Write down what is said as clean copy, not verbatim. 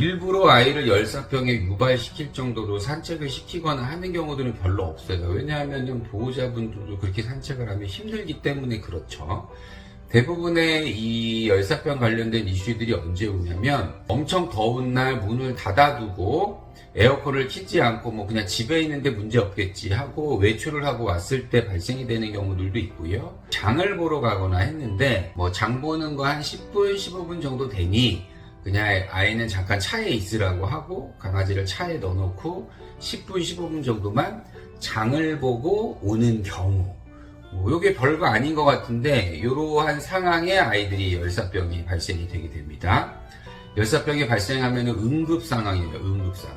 일부러 아이를 열사병에 유발시킬 정도로 산책을 시키거나 하는 경우들은 별로 없어요. 왜냐하면 보호자분들도 그렇게 산책을 하면 힘들기 때문에 그렇죠. 대부분의 이 열사병 관련된 이슈들이 언제 오냐면 엄청 더운 날 문을 닫아두고 에어컨을 켜지 않고 뭐 그냥 집에 있는데 문제 없겠지 하고 외출을 하고 왔을 때 발생이 되는 경우들도 있고요. 장을 보러 가거나 했는데 뭐 장 보는 거 한 10분, 15분 정도 되니 그냥 아이는 잠깐 차에 있으라고 하고 강아지를 차에 넣어놓고 10분, 15분 정도만 장을 보고 오는 경우. 요게 별거 아닌 것 같은데 이러한 상황에 아이들이 열사병이 발생이 되게 됩니다. 열사병이 발생하면 응급 상황이에요. 응급 상황.